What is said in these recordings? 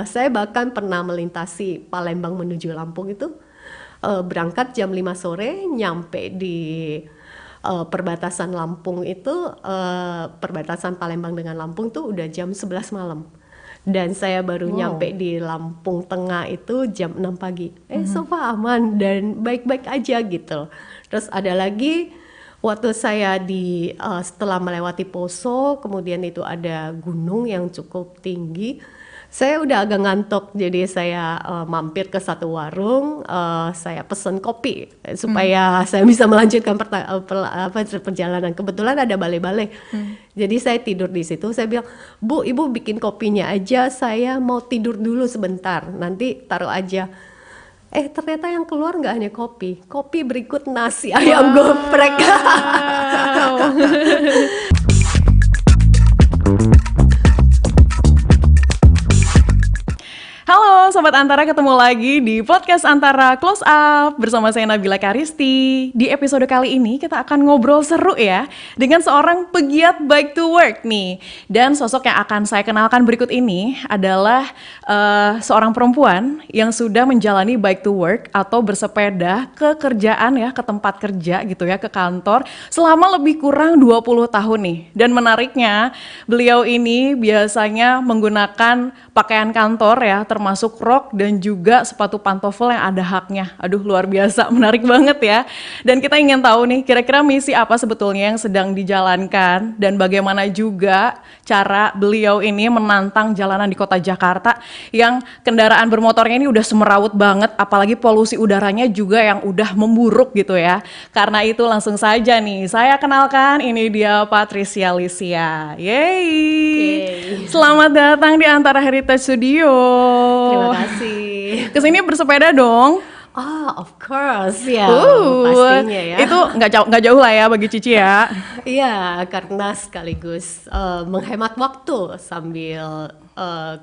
Saya bahkan pernah melintasi Palembang menuju Lampung itu, berangkat jam 5 sore, nyampe di perbatasan Lampung itu, perbatasan Palembang dengan Lampung tuh udah jam 11 malam. Dan saya baru nyampe di Lampung Tengah itu jam 6 pagi. So far aman dan baik-baik aja gitu. Terus ada lagi waktu saya setelah melewati Poso, kemudian itu ada gunung yang cukup tinggi. Saya udah agak ngantuk, jadi saya mampir ke satu warung, saya pesen kopi supaya saya bisa melanjutkan perjalanan. Kebetulan ada balai-balai, jadi saya tidur di situ. Saya bilang, Bu, Ibu bikin kopinya aja, saya mau tidur dulu sebentar, nanti taruh aja. Ternyata yang keluar nggak hanya kopi berikut nasi ayam geprek. Halo Sobat Antara, ketemu lagi di podcast Antara Close Up bersama saya Nabila Karisti. Di episode kali ini kita akan ngobrol seru ya dengan seorang pegiat bike to work nih. Dan sosok yang akan saya kenalkan berikut ini adalah seorang perempuan yang sudah menjalani bike to work atau bersepeda ke kerjaan ya, ke tempat kerja gitu ya, ke kantor selama lebih kurang 20 tahun nih. Dan menariknya beliau ini biasanya menggunakan pakaian kantor ya, termasuk rok dan juga sepatu pantofel yang ada haknya. Aduh, luar biasa, menarik banget ya. Dan kita ingin tahu nih, kira-kira misi apa sebetulnya yang sedang dijalankan dan bagaimana juga cara beliau ini menantang jalanan di kota Jakarta yang kendaraan bermotornya ini udah semeraut banget, apalagi polusi udaranya juga yang udah memburuk gitu ya. Karena itu langsung saja nih, saya kenalkan, ini dia Patricia Lisia. Yeay. Selamat datang di Antara Heritage Studio. Terima kasih. Kesini bersepeda dong. Of course ya, pastinya ya. Itu nggak jauh lah ya bagi Cici ya. Iya, karena sekaligus menghemat waktu sambil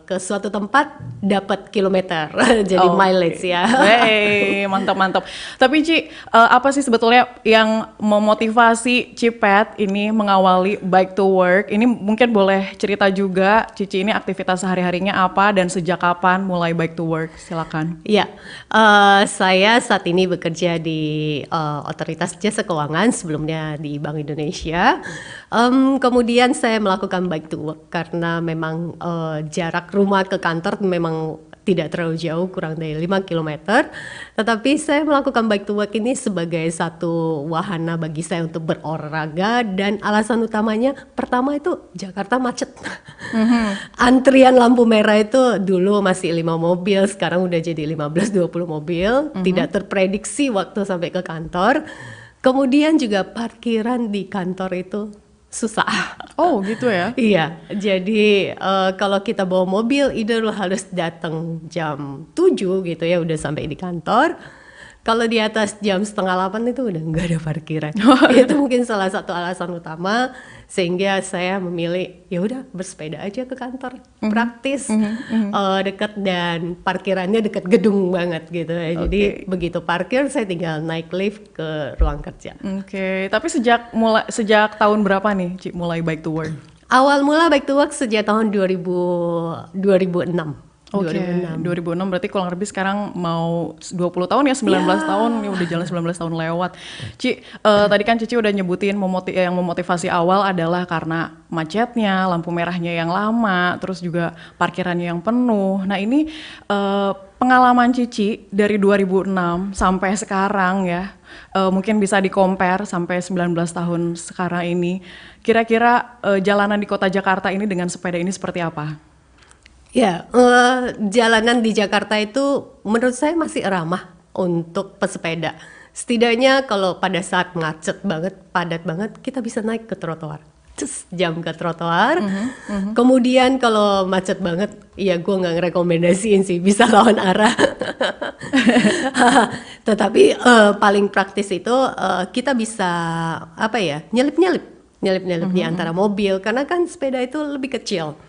ke suatu tempat dapat kilometer, jadi mileage ya. Hey, mantap. Tapi Ci, apa sih sebetulnya yang memotivasi Cipet ini mengawali bike to work? Ini mungkin boleh cerita juga, Cici ini aktivitas sehari-harinya apa dan sejak kapan mulai bike to work? Silakan. Ya, saya saat ini bekerja di Otoritas Jasa Keuangan, sebelumnya di Bank Indonesia. Kemudian saya melakukan bike to work karena memang jarak rumah ke kantor memang tidak terlalu jauh, kurang dari 5 km. Tetapi saya melakukan bike to work ini sebagai satu wahana bagi saya untuk berolahraga, dan alasan utamanya pertama itu Jakarta macet. Antrian lampu merah itu dulu masih 5 mobil, sekarang udah jadi 15-20 mobil. Tidak terprediksi waktu sampai ke kantor. Kemudian juga parkiran di kantor itu susah. Oh gitu ya? Iya, jadi kalau kita bawa mobil, either lo harus datang jam 7 gitu ya, udah sampai di kantor. Kalau di atas jam 7:30 itu udah nggak ada parkiran. Itu mungkin salah satu alasan utama sehingga saya memilih ya udah bersepeda aja ke kantor, praktis, dekat, dan parkirannya dekat gedung banget gitu ya. Jadi begitu parkir saya tinggal naik lift ke ruang kerja. Oke, tapi sejak tahun berapa nih Ci mulai bike to work? Awal mula bike to work sejak tahun 2006. 2006 berarti kurang lebih sekarang mau 20 tahun ya, 19 tahun ya, udah jalan 19 tahun lewat. Ci, tadi kan Cici udah nyebutin yang memotivasi awal adalah karena macetnya, lampu merahnya yang lama, terus juga parkirannya yang penuh. Nah ini pengalaman Cici dari 2006 sampai sekarang ya, mungkin bisa di-compare sampai 19 tahun sekarang ini. Kira-kira jalanan di kota Jakarta ini dengan sepeda ini seperti apa? Ya, jalanan di Jakarta itu menurut saya masih ramah untuk pesepeda. Setidaknya kalau pada saat macet banget, padat banget, kita bisa naik ke trotoar. Just jam ke trotoar. Kemudian kalau macet banget, ya gue nggak ngerekomendasiin sih, bisa lawan arah. Tetapi paling praktis itu kita bisa nyelip-nyelip di antara mobil, karena kan sepeda itu lebih kecil.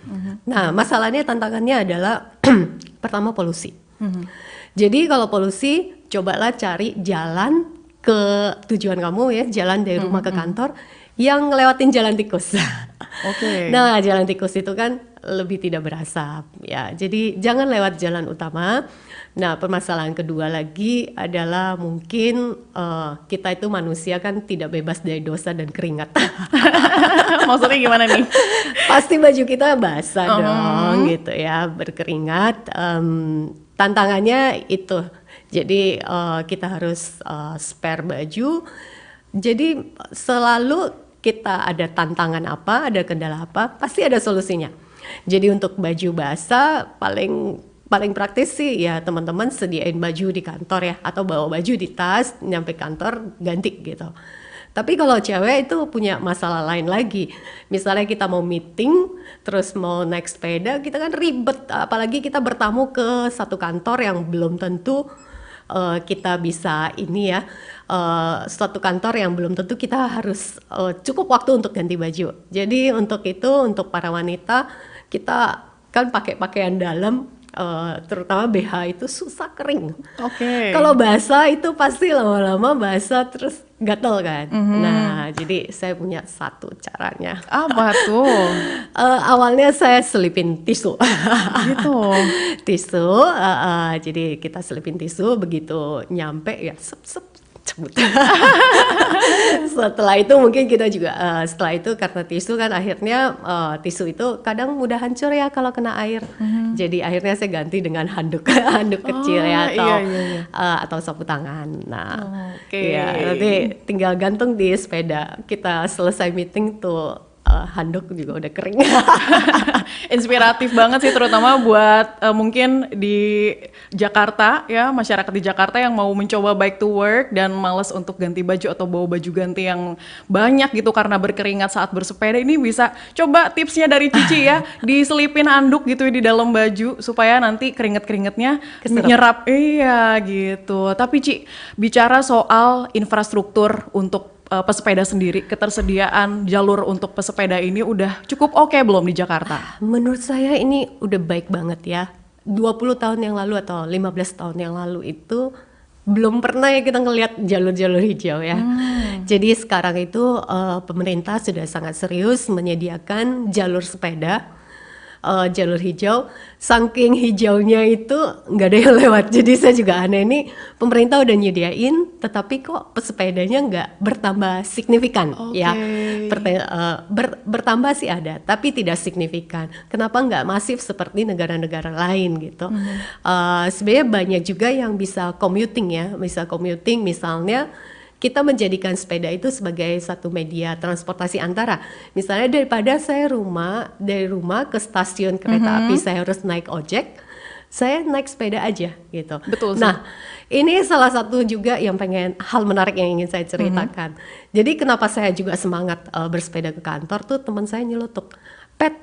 Nah, masalahnya, tantangannya adalah pertama polusi. Jadi kalau polusi, cobalah cari jalan ke tujuan kamu ya, jalan dari rumah ke kantor yang ngelewatin jalan tikus. Nah, jalan tikus itu kan lebih tidak berasap ya. Jadi jangan lewat jalan utama. Nah, permasalahan kedua lagi adalah mungkin kita itu manusia kan tidak bebas dari dosa dan keringat. Maksudnya gimana nih? Pasti baju kita basah dong gitu ya, berkeringat. Tantangannya itu. Jadi kita harus spare baju. Jadi selalu kita ada tantangan apa, ada kendala apa, pasti ada solusinya. Jadi untuk baju basah paling praktis sih ya teman-teman sediain baju di kantor ya, atau bawa baju di tas, nyampe kantor ganti gitu. Tapi kalau cewek itu punya masalah lain lagi. Misalnya kita mau meeting, terus mau naik sepeda, kita kan ribet. Apalagi kita bertamu ke satu kantor yang belum tentu kita bisa ini ya, suatu kantor yang belum tentu kita harus cukup waktu untuk ganti baju. Jadi untuk itu, untuk para wanita, kita kan pakai pakaian dalam, terutama BH itu susah kering. Oke. Kalau basah itu pasti lama-lama basah terus gatel kan. Nah, jadi saya punya satu caranya. Apa tuh? Awalnya saya selipin tisu. Gitu. Tisu, jadi kita selipin tisu, begitu nyampe ya sep cabut. Setelah itu mungkin kita juga setelah itu karena tisu kan akhirnya tisu itu kadang mudah hancur ya kalau kena air. Jadi akhirnya saya ganti dengan handuk kecil ya, atau iya. Atau sapu tangan. Nah, Oke. ya nanti tinggal gantung di sepeda. Kita selesai meeting tuh handuk juga udah kering. Inspiratif banget sih, terutama buat mungkin di Jakarta ya, masyarakat di Jakarta yang mau mencoba bike to work dan males untuk ganti baju atau bawa baju ganti yang banyak gitu karena berkeringat saat bersepeda. Ini bisa coba tipsnya dari Cici ya, diselipin handuk gitu di dalam baju supaya nanti keringet-keringetnya Keserap. nyerap. Iya gitu. Tapi Ci, bicara soal infrastruktur untuk pesepeda sendiri, ketersediaan jalur untuk pesepeda ini udah cukup oke belum di Jakarta? Menurut saya ini udah baik banget ya. 20 tahun yang lalu atau 15 tahun yang lalu itu belum pernah ya kita ngelihat jalur-jalur hijau ya. Jadi sekarang itu pemerintah sudah sangat serius menyediakan jalur sepeda, jalur hijau. Saking hijaunya itu nggak ada yang lewat. Jadi saya juga aneh, ini pemerintah udah nyediain, tetapi kok pesepedanya nggak bertambah signifikan ya. Bertambah sih ada, tapi tidak signifikan. Kenapa nggak masif seperti negara-negara lain gitu? Sebenarnya banyak juga yang bisa commuting ya, bisa commuting misalnya. Kita menjadikan sepeda itu sebagai satu media transportasi antara. Misalnya dari rumah ke stasiun kereta api saya harus naik ojek, saya naik sepeda aja gitu. Betul sih. Nah, ini salah satu juga yang hal menarik yang ingin saya ceritakan. Jadi kenapa saya juga semangat bersepeda ke kantor tuh, teman saya nyelotok, "Pet,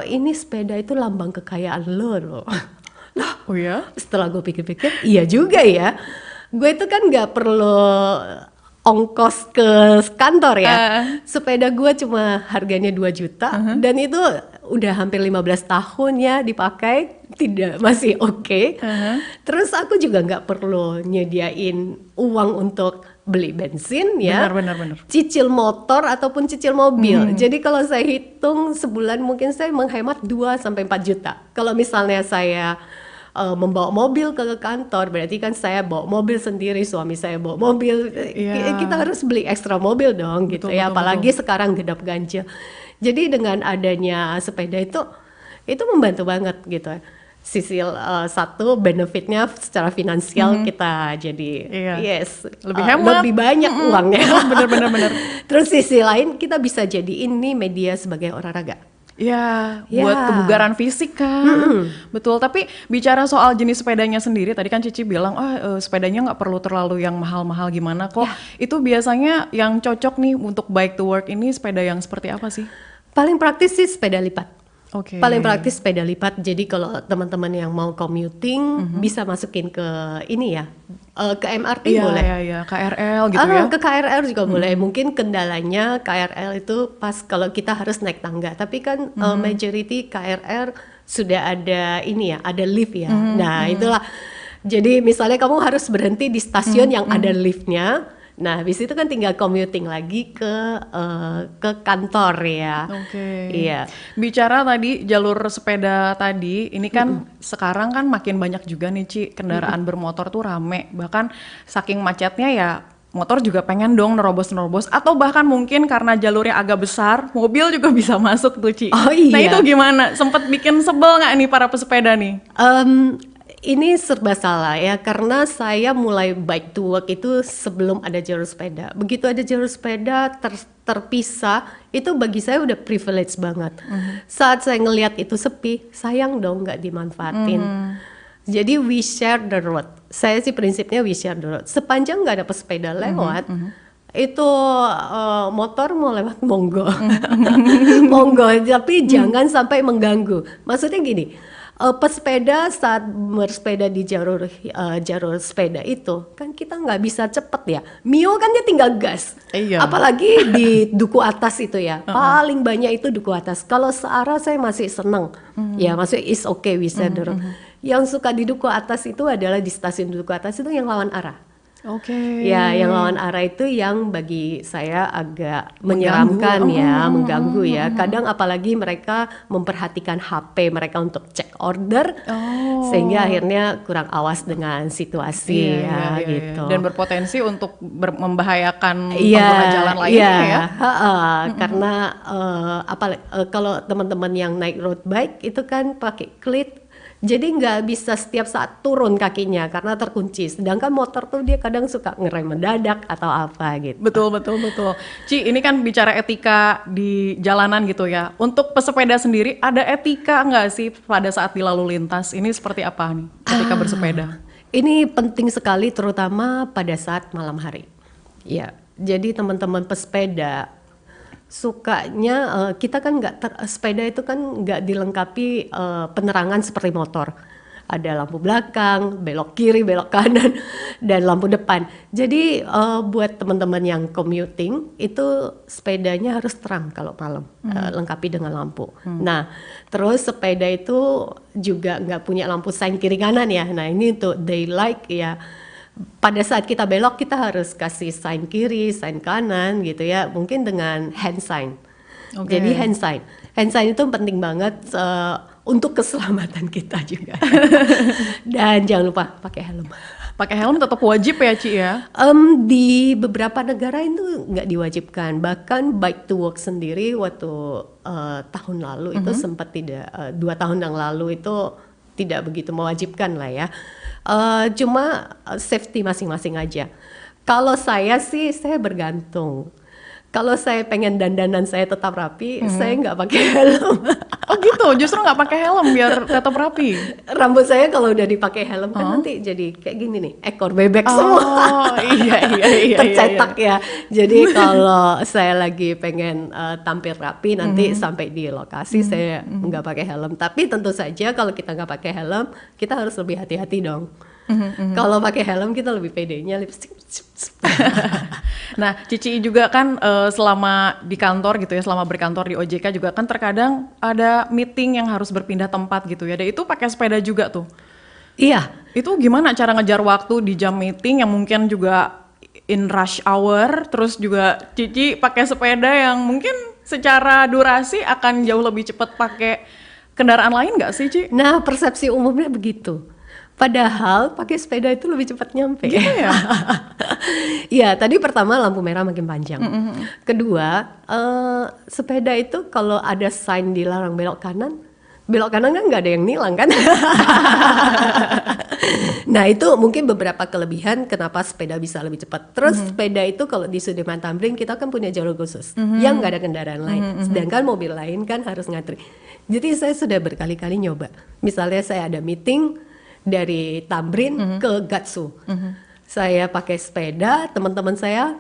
ini sepeda itu lambang kekayaan lo loh." Oh ya? Setelah gue pikir-pikir, iya juga ya. Gue itu kan nggak perlu ongkos ke kantor ya. Sepeda gue cuma harganya 2 juta dan itu udah hampir 15 tahun ya dipakai, masih oke. Terus aku juga nggak perlu nyediain uang untuk beli bensin ya. Benar. Cicil motor ataupun cicil mobil. Jadi kalau saya hitung sebulan mungkin saya menghemat 2 sampai 4 juta. Kalau misalnya saya membawa mobil ke kantor, berarti kan saya bawa mobil sendiri, suami saya bawa mobil, kita harus beli ekstra mobil dong gitu ya, apalagi sekarang genap ganjil. Jadi dengan adanya sepeda itu membantu banget gitu. Sisi satu benefitnya secara finansial kita jadi lebih hemat, lebih banyak uangnya. Bener. Terus sisi lain kita bisa jadi ini media sebagai olahraga. Ya, buat kebugaran fisik kan. Betul, tapi bicara soal jenis sepedanya sendiri, tadi kan Cici bilang, sepedanya nggak perlu terlalu yang mahal-mahal gimana kok. Itu biasanya yang cocok nih untuk bike to work ini sepeda yang seperti apa sih? Paling praktis sih sepeda lipat. Oke. Paling praktis sepeda lipat. Jadi kalau teman-teman yang mau commuting bisa masukin ke ini ya, ke MRT boleh. Iya, KRL gitu ya. Ke KRL juga boleh. Mungkin kendalanya KRL itu pas kalau kita harus naik tangga. Tapi kan majority KRL sudah ada ini ya, ada lift ya. Nah itulah. Jadi misalnya kamu harus berhenti di stasiun yang ada liftnya. Nah, habis itu kan tinggal commuting lagi ke kantor ya. Oke. Iya. Bicara tadi jalur sepeda tadi, ini kan sekarang kan makin banyak juga nih Ci, kendaraan bermotor tuh rame. Bahkan saking macetnya ya motor juga pengen dong nerobos-nerobos. Atau bahkan mungkin karena jalurnya agak besar, mobil juga bisa masuk tuh Ci. Oh Nah iya. itu gimana? Sempet bikin sebel nggak nih para pesepeda nih? Ini serba salah ya, karena saya mulai bike to work itu sebelum ada jalur sepeda. Begitu ada jalur sepeda terpisah, itu bagi saya udah privilege banget. Saat saya ngelihat itu sepi, sayang dong nggak dimanfaatin. Jadi we share the road. Saya sih prinsipnya we share the road. Sepanjang nggak ada pesepeda lewat, itu motor mau lewat monggo, monggo. Tapi jangan sampai mengganggu. Maksudnya gini. Pesepeda saat bersepeda di jalur sepeda itu kan kita nggak bisa cepet ya. Mio kan dia tinggal gas. Iya. Apalagi di duku atas itu ya. Paling banyak itu duku atas. Kalau searah saya masih seneng. Ya maksudnya is okay we said. Yang suka di duku atas itu adalah di stasiun duku atas itu yang lawan arah. Oke. Ya, yang lawan arah itu yang bagi saya agak menyeramkan ya, mengganggu ya. Kadang apalagi mereka memperhatikan HP mereka untuk cek order, sehingga akhirnya kurang awas dengan situasi ya gitu. Dan berpotensi untuk membahayakan pengguna jalan lainnya ya. Karena kalau teman-teman yang naik road bike itu kan pakai cleat. Jadi nggak bisa setiap saat turun kakinya karena terkunci. Sedangkan motor tuh dia kadang suka ngerem mendadak atau apa gitu. Betul. Ci, ini kan bicara etika di jalanan gitu ya. Untuk pesepeda sendiri ada etika nggak sih pada saat di lalu lintas? Ini seperti apa nih ketika bersepeda? Ini penting sekali terutama pada saat malam hari. Ya, jadi teman-teman pesepeda sukanya kita kan sepeda itu kan nggak dilengkapi penerangan seperti motor. Ada lampu belakang, belok kiri, belok kanan, dan lampu depan. Jadi buat teman-teman yang commuting itu sepedanya harus terang kalau malam, lengkapi dengan lampu. Nah, terus sepeda itu juga nggak punya lampu sign kiri kanan ya. Nah ini untuk daylight ya. Pada saat kita belok kita harus kasih sign kiri, sign kanan gitu ya, mungkin dengan hand sign. Jadi hand sign itu penting banget untuk keselamatan kita juga. Dan jangan lupa pakai helm. Pakai helm tetap wajib ya Ci ya? Di beberapa negara itu nggak diwajibkan. Bahkan bike to work sendiri waktu tahun lalu itu sempat tidak, 2 tahun yang lalu itu tidak begitu mewajibkan lah ya. Cuma safety masing-masing aja. Kalau saya sih, saya bergantung. Kalau saya pengen dandanan saya tetap rapi, saya nggak pakai helm. Oh gitu, justru nggak pakai helm biar tetap rapi. Rambut saya kalau udah dipakai helm kan nanti jadi kayak gini nih, ekor bebek semua. Oh iya. Tercetak ya. Jadi kalau saya lagi pengen tampil rapi nanti sampai di lokasi saya nggak pakai helm. Tapi tentu saja kalau kita nggak pakai helm, kita harus lebih hati-hati dong. Kalau pakai helm kita lebih pedenya. Nah, Cici juga kan selama di kantor gitu ya, selama berkantor di OJK juga kan terkadang ada meeting yang harus berpindah tempat gitu ya. Dan itu pakai sepeda juga tuh. Iya. Itu gimana cara ngejar waktu di jam meeting yang mungkin juga in rush hour, terus juga Cici pakai sepeda yang mungkin secara durasi akan jauh lebih cepat pakai kendaraan lain nggak sih, Ci? Nah, persepsi umumnya begitu. Padahal pakai sepeda itu lebih cepat nyampe. Gitu ya? Ya, tadi pertama lampu merah makin panjang. Kedua, sepeda itu kalau ada sign dilarang belok kanan kan nggak ada yang nilang kan? Nah itu mungkin beberapa kelebihan kenapa sepeda bisa lebih cepat. Terus sepeda itu kalau di Sudirman Tamrin kita kan punya jalur khusus yang nggak ada kendaraan lain. Sedangkan mobil lain kan harus ngantri. Jadi saya sudah berkali-kali nyoba. Misalnya saya ada meeting dari Tamrin ke Gatsu. Saya pakai sepeda, teman-teman saya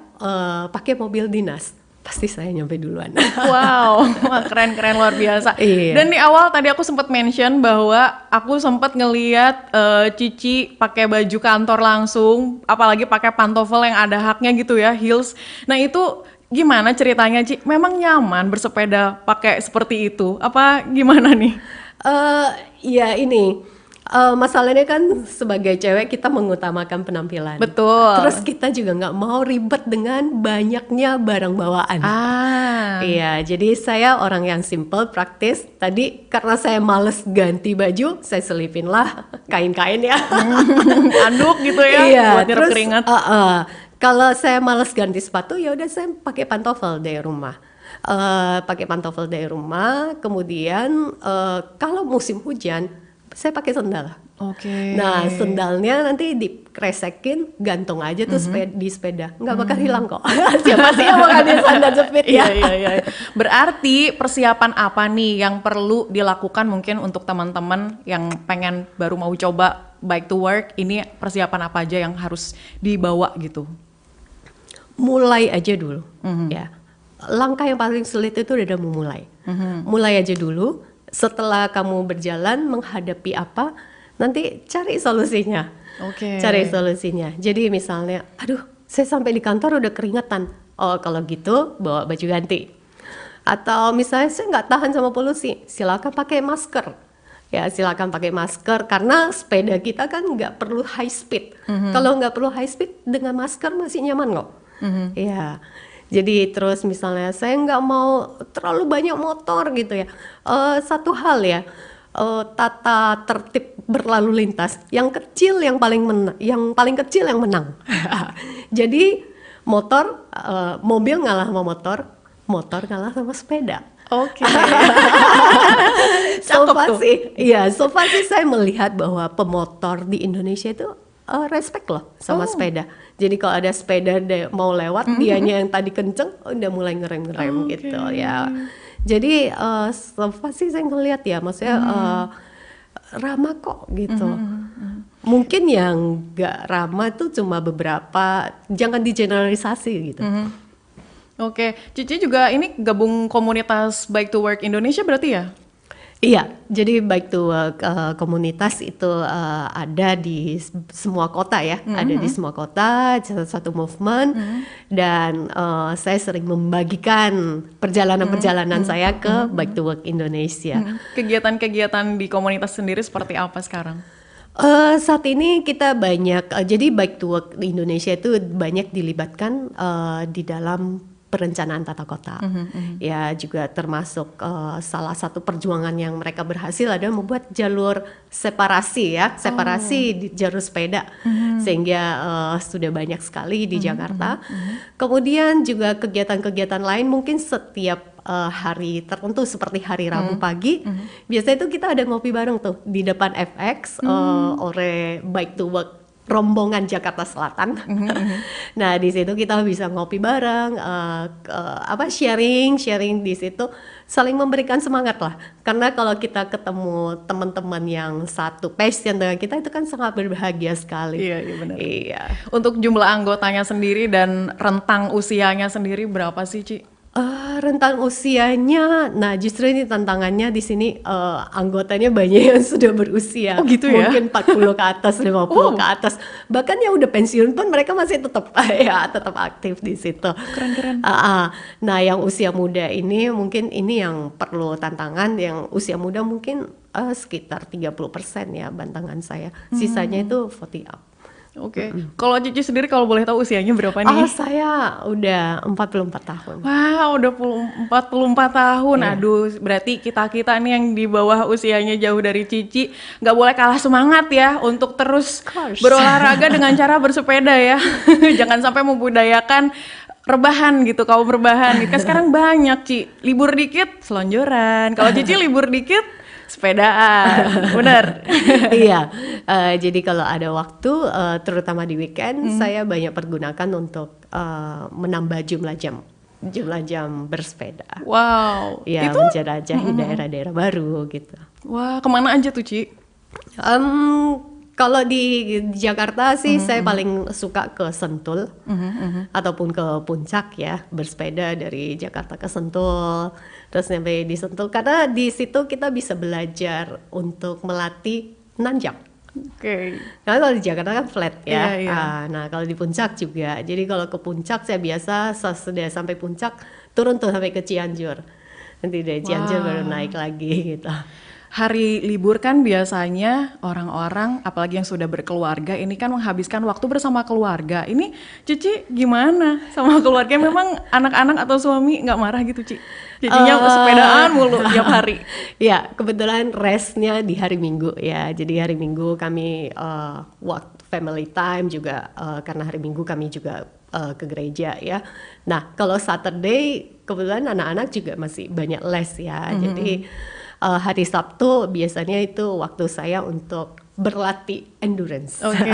pakai mobil dinas. Pasti saya nyampe duluan. Wow, keren-keren luar biasa. Iya. Dan di awal tadi aku sempat mention bahwa aku sempat ngeliat Cici pakai baju kantor langsung, apalagi pakai pantofel yang ada haknya gitu ya, heels. Nah itu gimana ceritanya, Ci? Memang nyaman bersepeda pakai seperti itu? Apa gimana nih? Ya ini. Masalahnya kan sebagai cewek kita mengutamakan penampilan. Betul. Terus kita juga nggak mau ribet dengan banyaknya barang bawaan. Iya, jadi saya orang yang simple, praktis. Tadi karena saya males ganti baju, saya selipin lah kain-kain ya. Anduk gitu ya, Iya, buat nyerap terus keringat. kalau saya males ganti sepatu, ya udah saya pakai pantofel dari rumah. Pakai pantofel dari rumah. Kemudian kalau musim hujan, saya pakai sendal. Oke. Nah, sendalnya nanti dikresekin, gantung aja tuh di sepeda. Nggak bakal hilang kok. Siapa sih yang mau ganti sandal jepit ya? Iya. Berarti persiapan apa nih yang perlu dilakukan mungkin untuk teman-teman yang pengen baru mau coba bike to work, ini persiapan apa aja yang harus dibawa gitu? Mulai aja dulu, ya. Langkah yang paling sulit itu udah memulai. Mulai aja dulu. Setelah kamu berjalan menghadapi apa, nanti cari solusinya. Oke. Cari solusinya. Jadi misalnya, aduh, saya sampai di kantor udah keringetan. Oh, kalau gitu bawa baju ganti. Atau misalnya saya nggak tahan sama polusi, silakan pakai masker. Ya, silakan pakai masker karena sepeda kita kan nggak perlu high speed. Kalau nggak perlu high speed dengan masker masih nyaman kok. Ya. Jadi terus misalnya saya nggak mau terlalu banyak motor gitu ya. Satu hal ya, tata tertib berlalu lintas. Yang kecil yang paling kecil yang menang. Jadi mobil ngalah sama motor ngalah sama sepeda. Oke. So far sih saya melihat bahwa pemotor di Indonesia itu respect loh sama sepeda. Jadi kalau ada sepeda mau lewat, dianya yang tadi kenceng, udah mulai ngerem-ngerem gitu ya. Jadi so far sih saya ngeliat ya, maksudnya ramah kok gitu. Mungkin yang gak ramah itu cuma beberapa, jangan digeneralisasi gitu. Oke, Cici juga ini gabung komunitas Bike to Work Indonesia berarti ya? Iya, jadi Bike to Work komunitas itu ada di semua kota ya, ada di semua kota, satu movement, dan saya sering membagikan perjalanan-perjalanan saya ke Bike to Work Indonesia. Kegiatan-kegiatan di komunitas sendiri seperti apa sekarang? Saat ini kita banyak, jadi Bike to Work di Indonesia itu banyak dilibatkan di dalam perencanaan tata kota. Ya, juga termasuk salah satu perjuangan yang mereka berhasil adalah membuat jalur separasi di jalur sepeda, sehingga sudah banyak sekali di Jakarta. Kemudian juga kegiatan-kegiatan lain mungkin setiap hari tertentu seperti hari Rabu pagi, biasanya itu kita ada ngopi bareng tuh di depan FX oleh Bike to Work rombongan Jakarta Selatan. Nah, di situ kita bisa ngopi bareng, sharing di situ, saling memberikan semangat lah. Karena kalau kita ketemu teman-teman yang satu passion dengan kita, itu kan sangat berbahagia sekali. Iya benar. Iya. Untuk jumlah anggotanya sendiri dan rentang usianya sendiri berapa sih, Ci? Rentang usianya, nah justru ini tantangannya di sini, anggotanya banyak yang sudah berusia. Oh gitu ya? Mungkin 40 ke atas, 50 ke atas. Bahkan yang udah pensiun pun mereka masih tetap tetap aktif di situ. Keren-keren. Nah, yang usia muda ini mungkin ini yang perlu tantangan. Yang usia muda mungkin sekitar 30% ya bantangan saya. Sisanya itu 40 up. Oke. Kalau Cici sendiri kalau boleh tahu usianya berapa nih? Saya udah 44 tahun. Wah, udah 44 tahun. Aduh, berarti kita-kita nih yang di bawah usianya jauh dari Cici nggak boleh kalah semangat ya untuk terus berolahraga dengan cara bersepeda ya. Jangan sampai membudayakan rebahan gitu, kaum rebahan. Kan sekarang banyak, Ci. Libur dikit, selonjoran. Kalau Cici libur dikit, sepedaan, bener. Iya, jadi kalau ada waktu, terutama di weekend, saya banyak pergunakan untuk menambah jumlah jam bersepeda. Wow, Ya, itu menjelajahi daerah-daerah baru gitu. wah, kemana aja tuh, Ci? Kalau di Jakarta sih saya paling suka ke Sentul ataupun ke Puncak ya, bersepeda dari Jakarta ke Sentul, terus sampai di Sentul karena di situ kita bisa belajar untuk melatih nanjak. Oke. Karena kalau di Jakarta kan flat ya. Iya. Nah, kalau di Puncak juga. Jadi kalau ke Puncak saya biasa sudah sampai Puncak turun tuh sampai ke Cianjur. Nanti dari Cianjur baru naik lagi gitu. hari libur kan biasanya orang-orang, apalagi yang sudah berkeluarga, ini kan menghabiskan waktu bersama keluarga. Ini Cici gimana sama keluarga? Memang anak-anak atau suami nggak marah gitu, Ci? Jadinya sepedaan mulu tiap hari. Ya, kebetulan restnya di hari Minggu ya. Jadi hari Minggu kami waktu family time juga karena hari Minggu kami juga ke gereja ya. Nah, kalau Saturday kebetulan anak-anak juga masih banyak les ya. Jadi hari Sabtu biasanya itu waktu saya untuk berlatih endurance. Oke.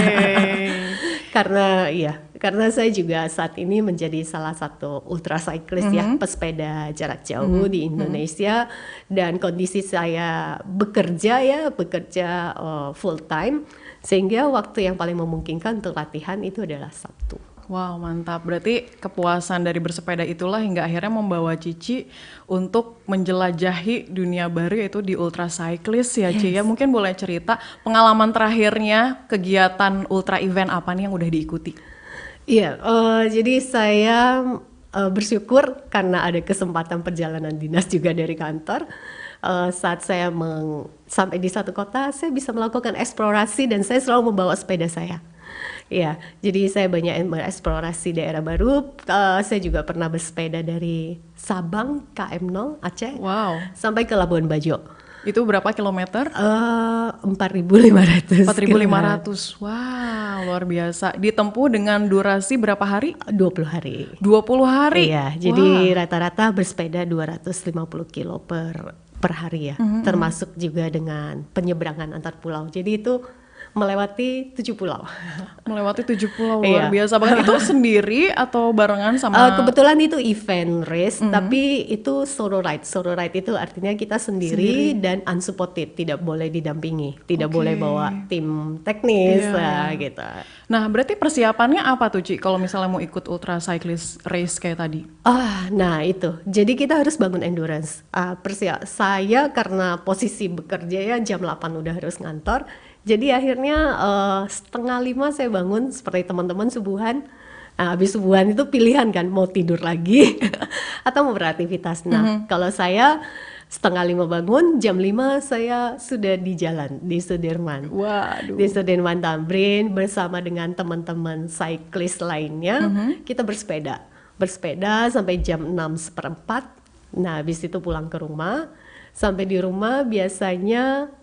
Karena saya juga saat ini menjadi salah satu ultra cyclist ya, pesepeda jarak jauh di Indonesia, dan kondisi saya bekerja full time, sehingga waktu yang paling memungkinkan untuk latihan itu adalah Sabtu. Wow, mantap. Berarti kepuasan dari bersepeda itulah hingga akhirnya membawa Cici untuk menjelajahi dunia baru, yaitu di ultra cyclist ya, Ci. Ya, mungkin boleh cerita pengalaman terakhirnya kegiatan ultra event apa nih yang udah diikuti? Iya, jadi saya bersyukur karena ada kesempatan perjalanan dinas juga dari kantor. Saat saya sampai di satu kota, saya bisa melakukan eksplorasi dan saya selalu membawa sepeda saya. Ya, jadi saya banyak mengeksplorasi daerah baru. Saya juga pernah bersepeda dari Sabang, KM0, Aceh, sampai ke Labuan Bajo. Itu berapa kilometer? 4.500. 4.500. Wow, luar biasa. Ditempuh dengan durasi berapa hari? 20 hari. 20 hari? Iya, jadi rata-rata bersepeda 250 kilo per hari ya. Termasuk juga dengan penyeberangan antar pulau. Jadi itu melewati 7 pulau. Melewati 7 pulau, luar biasa banget. Itu sendiri atau barengan sama? Kebetulan itu event race, tapi itu solo ride. Solo ride itu artinya kita sendiri dan unsupported, tidak boleh didampingi, tidak boleh bawa tim teknis gitu. Nah, berarti persiapannya apa tuh, Ci, kalau misalnya mau ikut ultra cyclist race kayak tadi? Nah itu. Jadi kita harus bangun endurance. Saya karena posisi bekerja ya jam 8 udah harus ngantor. Jadi akhirnya 4:30 saya bangun seperti teman-teman subuhan. Habis subuhan itu pilihan kan mau tidur lagi atau mau beraktivitas. Nah kalau saya 4:30 bangun, jam 5 saya sudah di jalan di Sudirman. Waduh. Di Sudirman Tamrin bersama dengan teman-teman cyclist lainnya. Kita bersepeda sampai jam 6:15. Nah habis itu pulang ke rumah. Sampai di rumah biasanya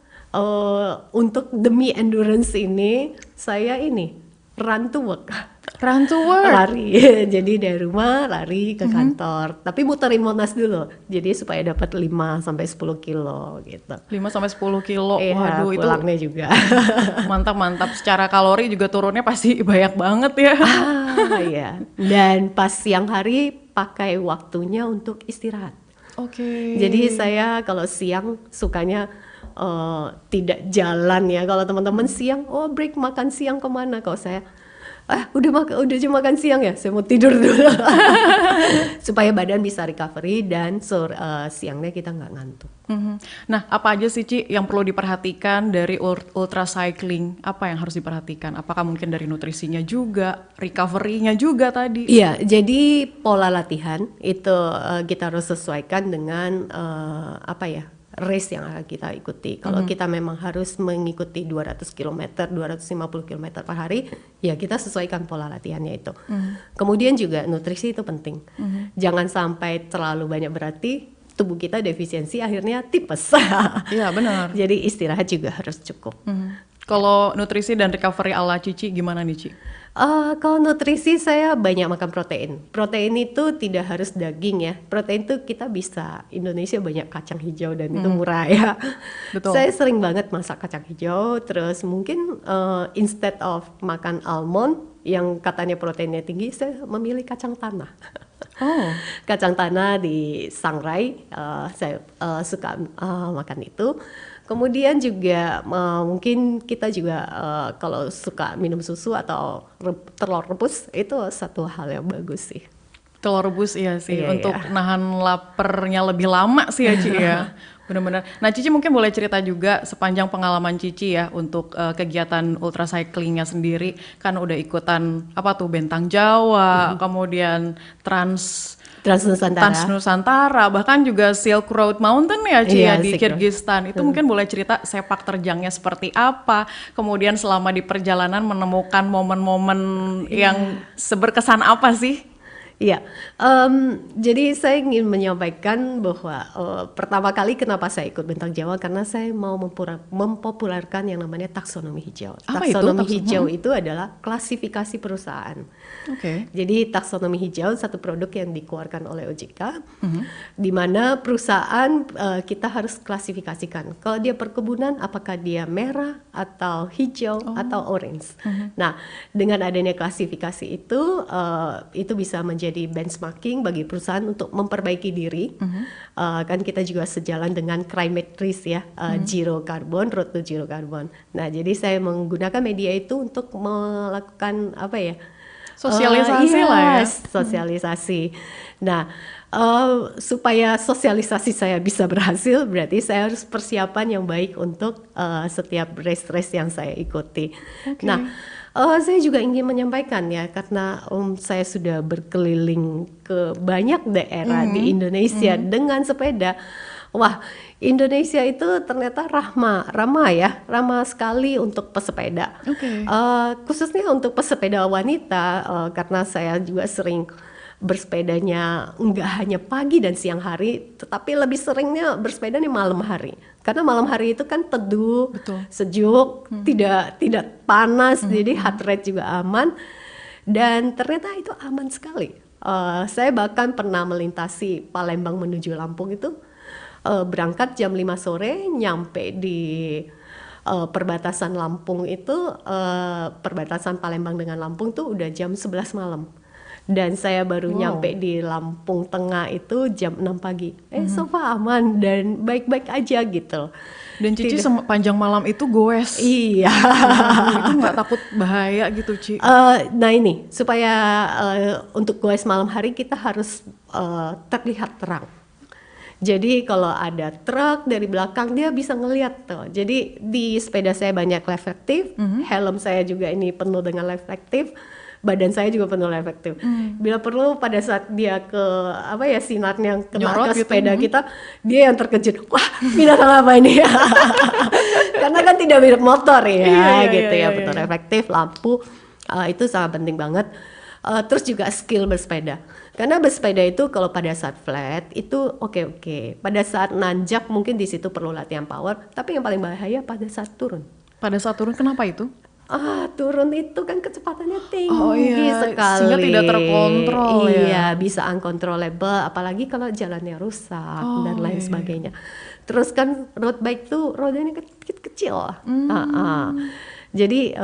untuk demi endurance ini saya run to work. Run to work? Lari. Jadi dari rumah lari ke kantor. Tapi muterin Monas dulu. Jadi supaya dapat 5-10 kilo gitu. 5-10 kilo. Iya, waduh, pulangnya itu juga. mantap. Secara kalori juga turunnya pasti banyak banget ya. Iya. Dan pas siang hari pakai waktunya untuk istirahat. Oke. Jadi saya kalau siang sukanya tidak jalan ya. Kalau teman-teman siang, break makan siang kemana? Kalau saya, udah jam makan siang ya, saya mau tidur dulu. Supaya badan bisa recovery dan siangnya kita nggak ngantuk. Nah, apa aja sih, Ci, yang perlu diperhatikan dari ultra cycling? Apa yang harus diperhatikan? Apakah mungkin dari nutrisinya juga, recovery-nya juga tadi? Iya, jadi pola latihan itu kita harus sesuaikan dengan race yang akan kita ikuti. Kalau kita memang harus mengikuti 200 km, 250 km per hari, ya kita sesuaikan pola latihannya itu. Kemudian juga nutrisi itu penting. Jangan sampai terlalu banyak berarti tubuh kita defisiensi akhirnya tipes. Iya, benar. Jadi istirahat juga harus cukup. Kalau nutrisi dan recovery ala Cici gimana nih, Ci? Kalau nutrisi saya banyak makan protein. Protein itu tidak harus daging ya. Protein itu kita bisa, Indonesia banyak kacang hijau dan itu murah ya. Betul. Saya sering banget masak kacang hijau, terus mungkin instead of makan almond yang katanya proteinnya tinggi, saya memilih kacang tanah. Kacang tanah di sangrai, saya suka makan itu. Kemudian juga mungkin kita juga kalau suka minum susu atau telur rebus itu satu hal yang bagus sih. Telur rebus iya sih, untuk nahan laparnya lebih lama sih ya, Ci ya. Benar-benar. Nah, Cici mungkin boleh cerita juga sepanjang pengalaman Cici ya untuk kegiatan ultra cyclingnya sendiri. Kan udah ikutan apa tuh Bentang Jawa, kemudian Trans Trans Nusantara. Nusantara, bahkan juga Silk Road Mountain ya Ci ya Iya, di Silk Road. Kyrgyzstan. Itu mungkin boleh cerita sepak terjangnya seperti apa, kemudian selama di perjalanan menemukan momen-momen yang seberkesan apa sih? Iya, jadi saya ingin menyampaikan bahwa pertama kali kenapa saya ikut Bentang Jawa karena saya mau mempopulerkan yang namanya taksonomi hijau. Apa itu Taksonomi taksonomi? hijau itu adalah klasifikasi perusahaan. Oke. Jadi taksonomi hijau satu produk yang dikeluarkan oleh OJK, di mana perusahaan kita harus klasifikasikan. Kalau dia perkebunan, apakah dia merah atau hijau atau orange. Nah, dengan adanya klasifikasi itu bisa menjadi benchmarking bagi perusahaan untuk memperbaiki diri. Kan kita juga sejalan dengan climate risk ya, zero carbon, road to zero carbon. Nah, jadi saya menggunakan media itu untuk melakukan apa ya? Sosialisasi lah ya. Sosialisasi. Nah, supaya sosialisasi saya bisa berhasil, berarti saya harus persiapan yang baik untuk setiap race-race yang saya ikuti. Nah, saya juga ingin menyampaikan ya, karena saya sudah berkeliling ke banyak daerah di Indonesia dengan sepeda. Wah, Indonesia itu ternyata ramah sekali untuk pesepeda. Oke. Khususnya untuk pesepeda wanita, karena saya juga sering bersepedanya nggak hanya pagi dan siang hari, tetapi lebih seringnya bersepeda nih malam hari. Karena malam hari itu kan teduh, Betul. sejuk, tidak panas, jadi heart rate juga aman. Dan ternyata itu aman sekali. Saya bahkan pernah melintasi Palembang menuju Lampung itu. Berangkat jam 5 sore, nyampe di perbatasan Lampung itu, perbatasan Palembang dengan Lampung tuh udah jam 11 malam. Dan saya baru nyampe di Lampung Tengah itu jam 6 pagi. So far aman dan baik-baik aja gitu. Dan Cici panjang malam itu goes. Iya. Itu nggak takut bahaya gitu, Ci? Nah ini, supaya untuk goes malam hari kita harus terlihat terang. Jadi kalau ada truk dari belakang dia bisa ngelihat tuh. Jadi di sepeda saya banyak reflektif, helm saya juga ini penuh dengan reflektif, badan saya juga penuh reflektif. Bila perlu pada saat dia ke sinarnya kena Nyorot ke gitu. sepeda kita, dia yang terkejut. Wah, binatang apa ini? Karena kan tidak mirip motor ya, gitu ya, penuh reflektif, lampu. Itu sangat penting banget. Terus juga skill bersepeda. Karena bersepeda itu kalau pada saat flat itu oke. Pada saat nanjak mungkin di situ perlu latihan power, tapi yang paling bahaya pada saat turun. Pada saat turun kenapa itu? Turun itu kan kecepatannya tinggi sekali. Sehingga tidak terkontrol ya. Iya, bisa uncontrollable, apalagi kalau jalannya rusak dan lain sebagainya. Terus kan road bike tuh rodanya kecil. Jadi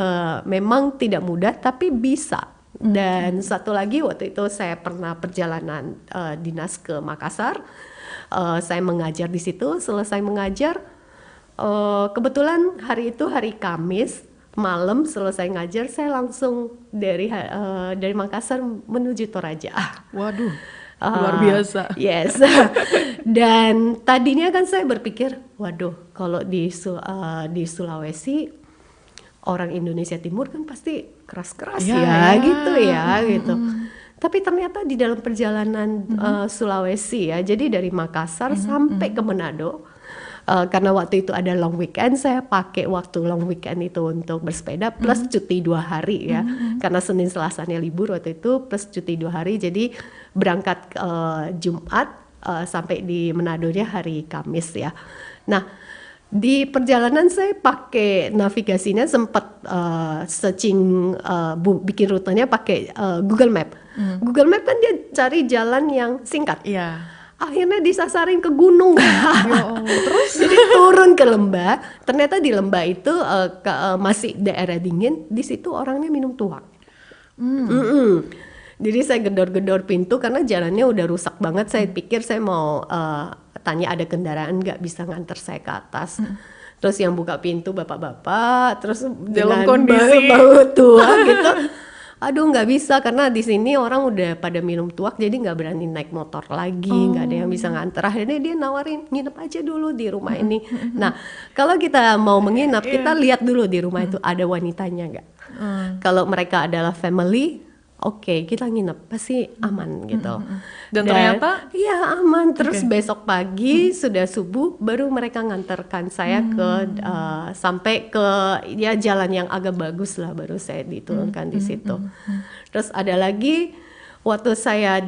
memang tidak mudah tapi bisa. Dan satu lagi waktu itu saya pernah perjalanan dinas ke Makassar. Saya mengajar di situ, selesai mengajar kebetulan hari itu hari Kamis malam selesai ngajar saya langsung dari Makassar menuju Toraja. Waduh, luar biasa. Yes. Dan tadinya kan saya berpikir, waduh, kalau di Sulawesi orang Indonesia Timur kan pasti keras-keras gitu. Tapi ternyata di dalam perjalanan Sulawesi ya, jadi dari Makassar sampai ke Manado, karena waktu itu ada long weekend, saya pakai waktu long weekend itu untuk bersepeda plus cuti 2 hari ya, karena Senin Selasanya libur waktu itu plus cuti 2 hari, jadi berangkat Jumat sampai di Manadonya hari Kamis ya. Nah, di perjalanan saya pakai navigasinya sempat searching bikin rutenya pakai Google Map. Google Map kan dia cari jalan yang singkat. Iya. Akhirnya disasarin ke gunung. Terus jadi turun ke lembah. Ternyata di lembah itu masih daerah dingin. Di situ orangnya minum tuak. Jadi saya gedor-gedor pintu karena jalannya udah rusak banget. Saya pikir saya mau tanya ada kendaraan nggak bisa nganter saya ke atas. Terus yang buka pintu bapak-bapak, terus dalam dengan kondisi bau tua gitu. aduh nggak bisa karena di sini orang udah pada minum tuak jadi nggak berani naik motor lagi, nggak ada yang bisa nganter. Akhirnya dia nawarin nginep aja dulu di rumah ini. Nah kalau kita mau menginap kita lihat dulu di rumah itu ada wanitanya nggak. Kalau mereka adalah family, oke, kita nginep pasti aman gitu. Dan ternyata iya aman. Terus besok pagi sudah subuh baru mereka nganterkan saya ke sampai ke ya jalan yang agak bagus lah, baru saya diturunkan di situ. Terus ada lagi waktu saya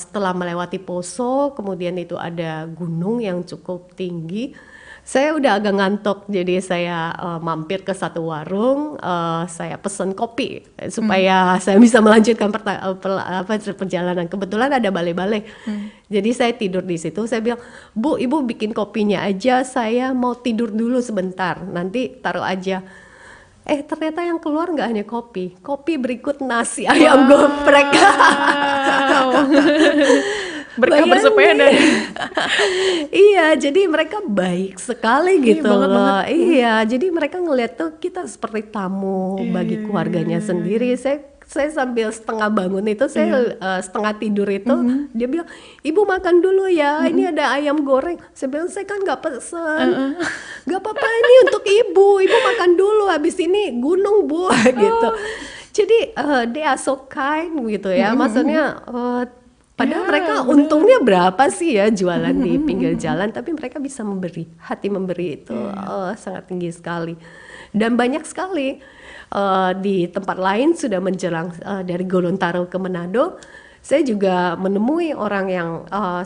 setelah melewati Poso, kemudian itu ada gunung yang cukup tinggi. Saya udah agak ngantuk, jadi saya mampir ke satu warung, saya pesen kopi supaya saya bisa melanjutkan perjalanan. Kebetulan ada balai-balai, jadi saya tidur di situ. Saya bilang, Bu, Ibu bikin kopinya aja, saya mau tidur dulu sebentar, nanti taruh aja. Ternyata yang keluar nggak hanya kopi berikut nasi ayam geprek. berkah bersepeda. Iya, jadi mereka baik sekali gitu loh. Iya, jadi mereka ngeliat tuh kita seperti tamu bagi keluarganya sendiri. Saya sambil setengah bangun itu, saya setengah tidur itu, dia bilang, Ibu makan dulu ya, ini ada ayam goreng. Saya bilang, saya kan nggak pesen, nggak apa-apa ini untuk Ibu makan dulu, habis ini gunung Bu, gitu. Jadi they are so kind gitu ya, maksudnya padahal mereka untungnya berapa sih ya jualan di pinggir jalan, tapi mereka bisa memberi, hati memberi itu sangat tinggi sekali. Dan banyak sekali di tempat lain sudah menjelang dari Gorontalo ke Manado, saya juga menemui orang yang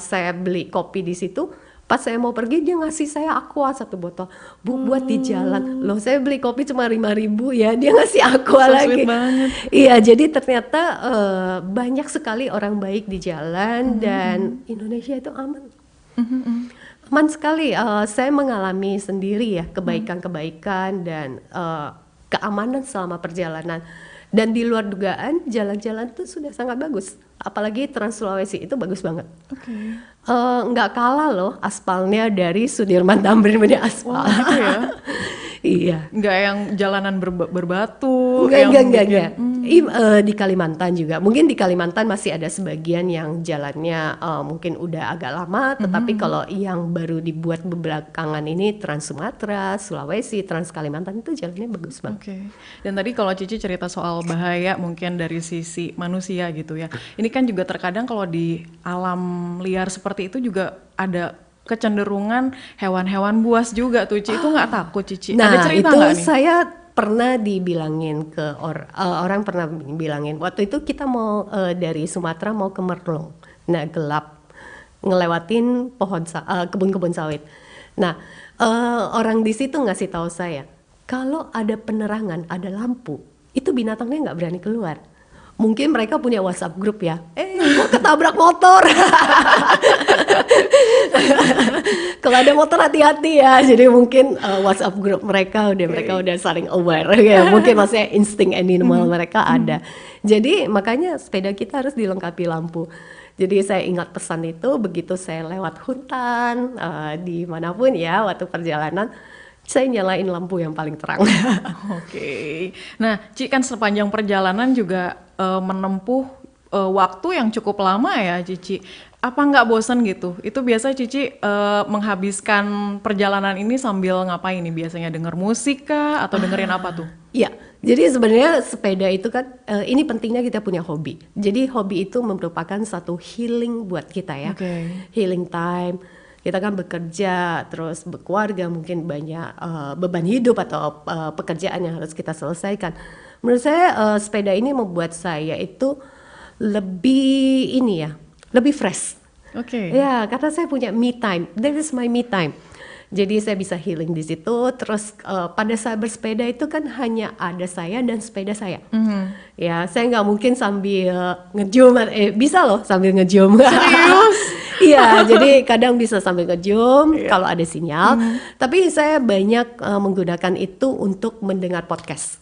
saya beli kopi di situ. Pas saya mau pergi dia ngasih saya aqua 1 botol, Bu, buat di jalan. Loh, saya beli kopi cuma 5.000 ya, dia ngasih aqua lagi. Iya, jadi ternyata banyak sekali orang baik di jalan dan Indonesia itu aman. Aman sekali. Saya mengalami sendiri ya kebaikan-kebaikan dan keamanan selama perjalanan. Dan di luar dugaan jalan-jalan itu sudah sangat bagus. Apalagi Trans Sulawesi itu bagus banget. Nggak kalah loh aspalnya dari Sudirman Tamrin punya aspal. Gitu ya? Iya. Nggak yang jalanan berbatu. Enggak. Di Kalimantan juga. Mungkin di Kalimantan masih ada sebagian yang jalannya mungkin udah agak lama. Tetapi kalau yang baru dibuat belakangan ini Trans Sumatera, Sulawesi, Trans Kalimantan itu jalannya bagus banget. Dan tadi kalau Cici cerita soal bahaya mungkin dari sisi manusia gitu ya. Ini kan juga terkadang kalau di alam liar seperti itu juga ada kecenderungan hewan-hewan buas juga tuh, Cici. Itu nggak takut, Cici? Nah, ada cerita itu nggak nih? saya pernah dibilangin ke orang pernah bilangin waktu itu kita mau dari Sumatera mau ke Merlong. Nah, gelap, ngelewatin kebun-kebun sawit. Nah, orang di situ ngasih tahu saya kalau ada penerangan, ada lampu, itu binatangnya nggak berani keluar. Mungkin mereka punya WhatsApp grup ya. Gua ketabrak motor. Kalau ada motor hati-hati ya. Jadi mungkin WhatsApp grup mereka udah saling aware ya. Mungkin maksudnya insting animal mereka ada. Jadi makanya sepeda kita harus dilengkapi lampu. Jadi saya ingat pesan itu begitu saya lewat hutan dimanapun ya waktu perjalanan. Saya nyalain lampu yang paling terang. Nah, Ci kan sepanjang perjalanan juga menempuh waktu yang cukup lama ya, Cici. Apa nggak bosan gitu? Itu biasa Cici menghabiskan perjalanan ini sambil ngapain nih? Biasanya denger musik kah? Atau dengerin apa tuh? Iya, jadi sebenarnya sepeda itu kan ini pentingnya kita punya hobi. Jadi hobi itu merupakan satu healing buat kita ya. Healing time. Kita kan bekerja, terus berkeluarga, mungkin banyak beban hidup atau pekerjaan yang harus kita selesaikan. Menurut saya sepeda ini membuat saya itu lebih lebih fresh. Ya, karena saya punya me time. That is my me time. Jadi saya bisa healing di situ. Terus pada saat bersepeda itu kan hanya ada saya dan sepeda saya. Ya, saya nggak mungkin sambil ngejum. Bisa loh sambil ngejum. Serius? Iya, jadi kadang bisa sambil ngejum kalau ada sinyal. Tapi saya banyak menggunakan itu untuk mendengar podcast.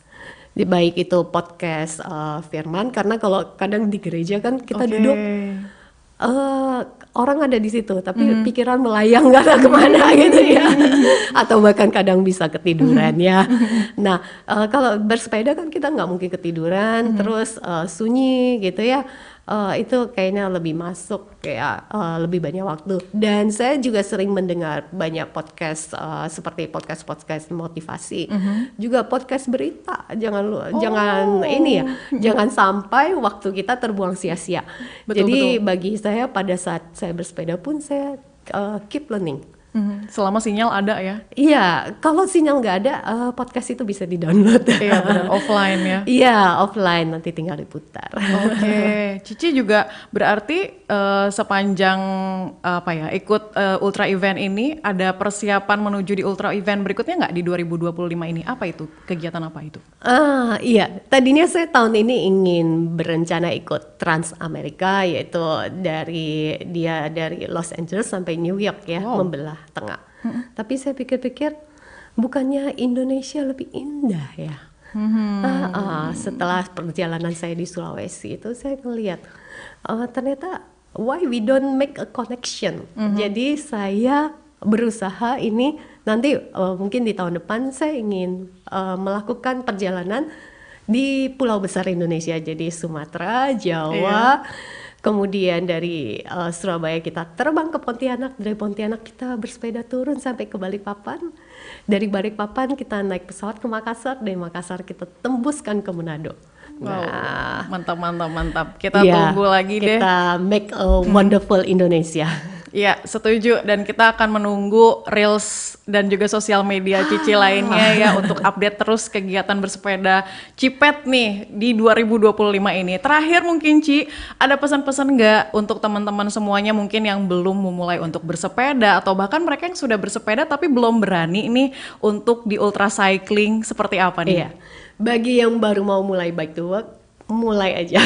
Baik itu podcast firman, karena kalau kadang di gereja kan kita duduk eh, orang ada di situ, tapi pikiran melayang nggak tahu kemana gitu ya, atau bahkan kadang bisa ketiduran ya. Nah, kalau bersepeda kan kita nggak mungkin ketiduran, terus sunyi gitu ya. Itu kayaknya lebih masuk kayak lebih banyak waktu. Dan saya juga sering mendengar banyak podcast seperti podcast motivasi, juga podcast berita. Jangan ini ya, jangan sampai waktu kita terbuang sia-sia. Betul, Jadi betul. bagi saya pada saat saya bersepeda pun saya keep learning. Selama sinyal ada ya. Iya, kalau sinyal nggak ada, podcast itu bisa di-download. Iya benar, offline ya. Iya, offline nanti tinggal diputar. Oke, Cici juga berarti sepanjang apa ya ikut ultra event ini ada persiapan menuju di ultra event berikutnya nggak di 2025 ini? Apa itu? Kegiatan apa itu? Iya, tadinya saya tahun ini ingin berencana ikut Trans Amerika, yaitu dari Los Angeles sampai New York ya, Wow. membelah tengah. Tapi saya pikir-pikir, bukannya Indonesia lebih indah ya? Setelah perjalanan saya di Sulawesi itu saya ngelihat ternyata why we don't make a connection. Jadi saya berusaha ini nanti mungkin di tahun depan saya ingin melakukan perjalanan di pulau besar Indonesia, jadi Sumatera, Jawa. Kemudian dari Surabaya kita terbang ke Pontianak, dari Pontianak kita bersepeda turun sampai ke Balikpapan, dari Balikpapan kita naik pesawat ke Makassar, dari Makassar kita tembuskan ke Manado. Wow, mantap. Kita ya, tunggu lagi deh. kita make a wonderful Indonesia. Iya, setuju. Dan kita akan menunggu Reels dan juga sosial media Cici lainnya ya untuk update terus kegiatan bersepeda Cipet nih di 2025 ini. Terakhir mungkin Ci, ada pesan-pesan nggak untuk teman-teman semuanya mungkin yang belum memulai untuk bersepeda atau bahkan mereka yang sudah bersepeda tapi belum berani nih untuk di ultra cycling seperti apa nih? Iya, bagi yang baru mau mulai bike to work, mulai aja.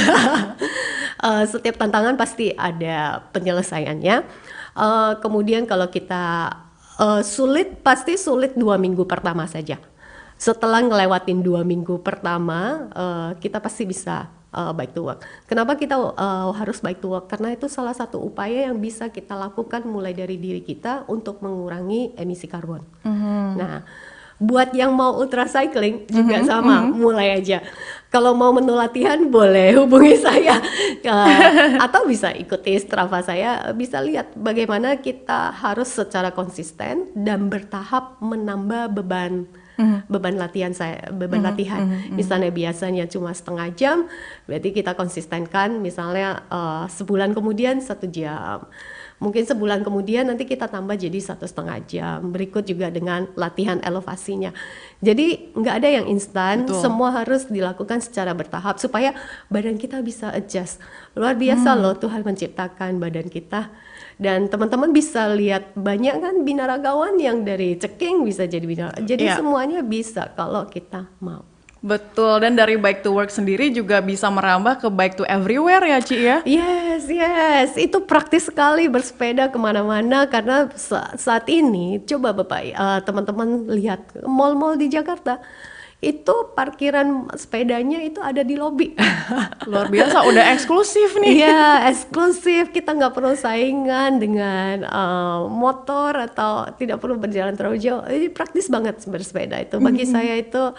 Setiap tantangan pasti ada penyelesaiannya. Kemudian kalau kita sulit, pasti sulit 2 minggu pertama saja. Setelah ngelewatin 2 minggu pertama, kita pasti bisa bike to work. Kenapa kita harus bike to work? Karena itu salah satu upaya yang bisa kita lakukan mulai dari diri kita untuk mengurangi emisi karbon. Nah, buat yang mau ultra cycling juga sama, mulai aja. Kalau mau menu latihan boleh hubungi saya, atau bisa ikuti Strava saya, bisa lihat bagaimana kita harus secara konsisten dan bertahap menambah beban latihan saya, latihan. Misalnya biasanya cuma setengah jam, berarti kita konsistenkan misalnya sebulan kemudian 1 jam. Mungkin sebulan kemudian nanti kita tambah jadi 1,5 jam. Berikut juga dengan latihan elevasinya. Jadi nggak ada yang instan, semua harus dilakukan secara bertahap supaya badan kita bisa adjust. Luar biasa loh Tuhan menciptakan badan kita. Dan teman-teman bisa lihat banyak kan binaragawan yang dari ceking bisa jadi binaraga. Jadi semuanya bisa kalau kita mau. Betul, dan dari bike to work sendiri juga bisa merambah ke bike to everywhere ya Ci ya? Yes, itu praktis sekali bersepeda kemana-mana karena saat ini coba Bapak teman-teman lihat mall-mall di Jakarta itu parkiran sepedanya itu ada di lobi. Luar biasa, udah eksklusif nih. Iya, eksklusif, kita nggak perlu saingan dengan motor atau tidak perlu berjalan terlalu jauh. Ini praktis banget bersepeda itu. Bagi saya itu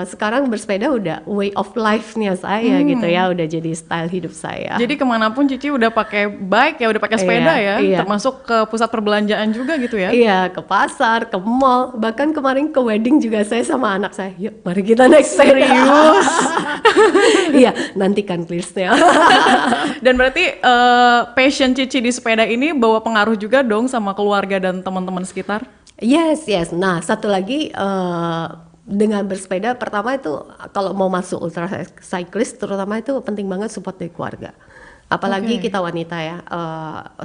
sekarang bersepeda udah way of life-nya saya gitu ya, udah jadi style hidup saya. Jadi kemanapun Cici udah pakai bike ya, udah pakai sepeda ya, termasuk ke pusat perbelanjaan juga gitu ya? Iya, ke pasar, ke mall, bahkan kemarin ke wedding juga saya sama anak saya, yuk mari kita naik sepeda. Serius? Iya, nantikan listnya. Dan berarti passion Cici di sepeda ini bawa pengaruh juga dong sama keluarga dan teman-teman sekitar? Yes. Nah, satu lagi dengan bersepeda, pertama itu kalau mau masuk ultra cyclist terutama itu penting banget support dari keluarga. Apalagi kita wanita ya,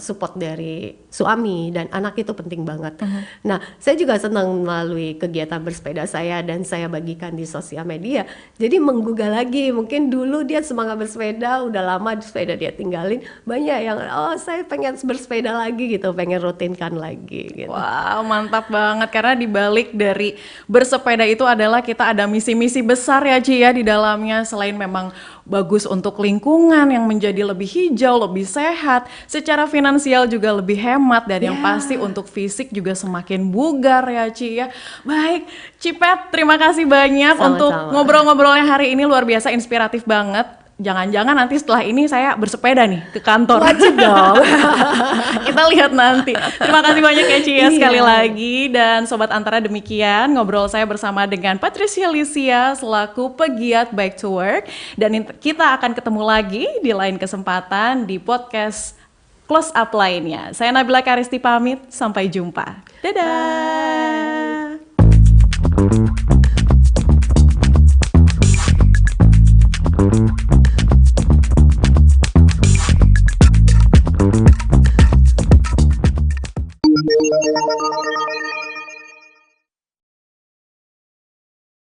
support dari suami dan anak itu penting banget. Nah, saya juga senang melalui kegiatan bersepeda saya dan saya bagikan di sosial media. Jadi menggugah lagi, mungkin dulu dia semangat bersepeda, udah lama sepeda dia tinggalin. Banyak yang, saya pengen bersepeda lagi gitu, pengen rutinkan lagi gitu. Wow, mantap banget. Karena dibalik dari bersepeda itu adalah kita ada misi-misi besar ya Ci ya di dalamnya. Selain memang bagus untuk lingkungan yang menjadi lebih hijau, lebih sehat, secara finansial juga lebih hemat, dan yang pasti untuk fisik juga semakin bugar ya Ci ya. Baik, Cipet, terima kasih banyak untuk ngobrol-ngobrolnya hari ini, luar biasa inspiratif banget. Jangan-jangan nanti setelah ini saya bersepeda nih ke kantor. Wajib dong. Kita lihat nanti. Terima kasih banyak ya Ci ya sekali lagi. Dan Sobat Antara, demikian ngobrol saya bersama dengan Patricia Lycia selaku pegiat Bike to Work. Dan kita akan ketemu lagi di lain kesempatan di podcast Close Up lainnya. Saya Nabila Karisti pamit, sampai jumpa. Dadah. Bye.